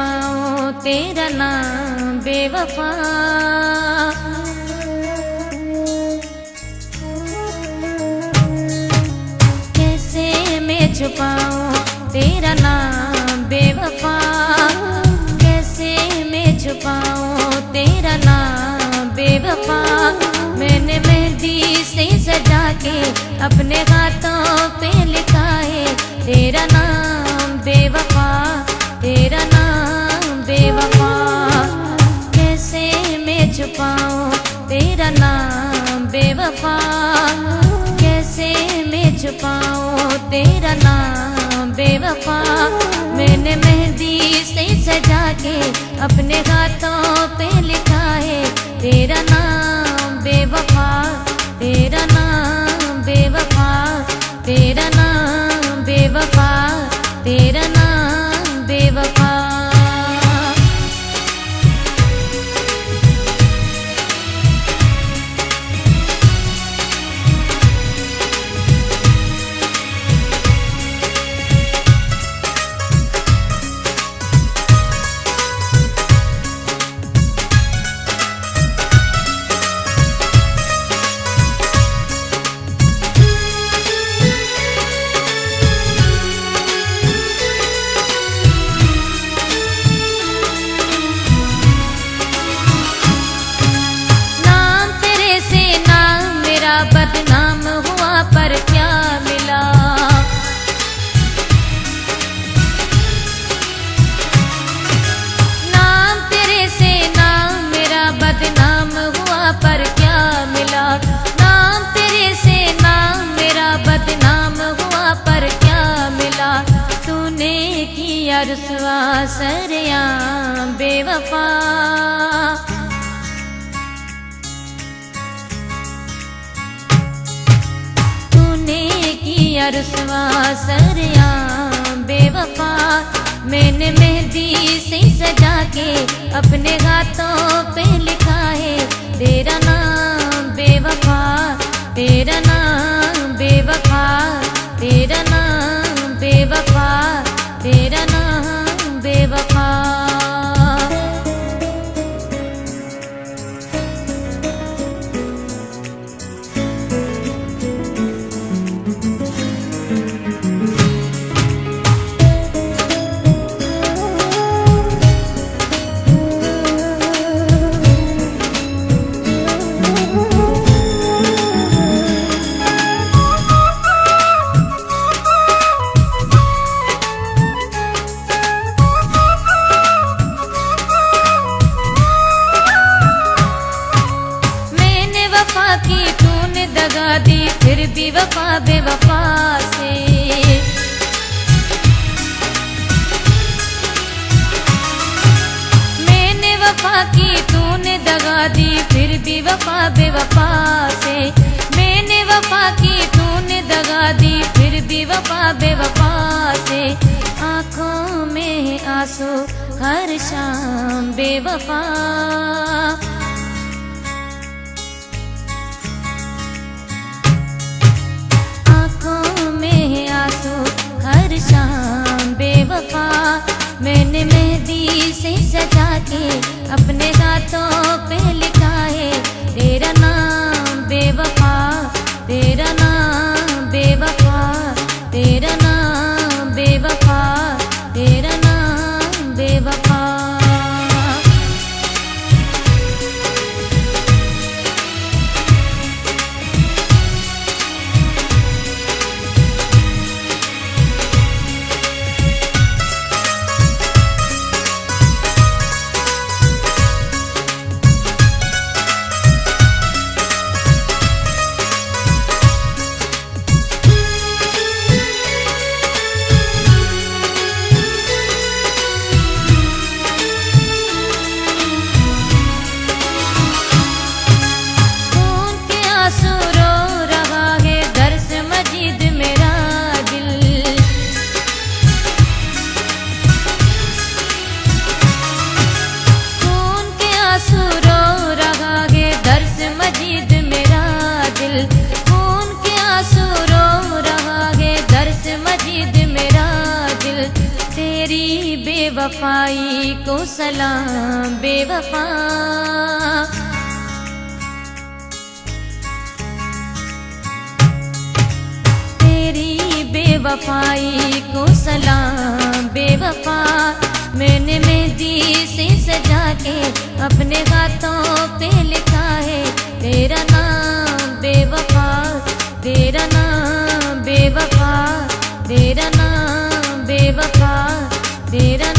छुपाऊं तेरा नाम बेवफा। कैसे मैं छुपाऊं तेरा नाम बेवफा, कैसे मैं छुपाऊं तेरा नाम बेवफा। मैंने मेहंदी से सजा के अपने हाथों पे लिखा है तेरा नाम बेवफा, तेरा नाम बेवफा। कैसे मैं छुपाऊं तेरा नाम बेवफा, कैसे मैं छुपाऊं तेरा नाम बेवफा। मैंने मेहंदी से सजा के अपने हाथों पे लिखा है तेरा नाम बेवफा, तेरा नाम बेवफा, तेरा नाम बेवफा, तेरा नाम बेवफा। बदनाम हुआ पर क्या मिला, नाम तेरे से नाम मेरा बदनाम हुआ पर क्या मिला। नाम तेरे से नाम मेरा बदनाम हुआ पर क्या मिला। तूने किया रुसवा सरेआम बेवफा, किया रुसवा सरेआम बेवफा। मैंने मेहंदी से सजा के अपने हाथों पे लिखा है तेरा नाम बेवफा, तेरा नाम बेवफा, तेरा नाम बेवफा, तेरा नाम बेवफा। की तूने दगा दी फिर भी वफा बेवफा से। मैंने वफा की तूने दगा दी फिर भी वफा बेवफा से। मैंने वफा की तूने दगा दी फिर भी वफा बेवफा से। आंखों में आंसू हर शाम बेवफा, हर शाम बेवफा। मैंने मेहंदी से सजा के अपने हाथों पे लिखा है तेरा नाम बेवफा, तेरा नाम बेवफा, तेरा नाम बेवफा, तेरा नाम बेवफा। बेवफाई को सलाम बेवफा। तेरी बेवफाई को सलाम बेवफा। मैंने मेहंदी से सजा के अपने हाथों पे लिखा है तेरा नाम बेवफा, तेरा नाम बेवफा, तेरा नाम बेवफा, तेरा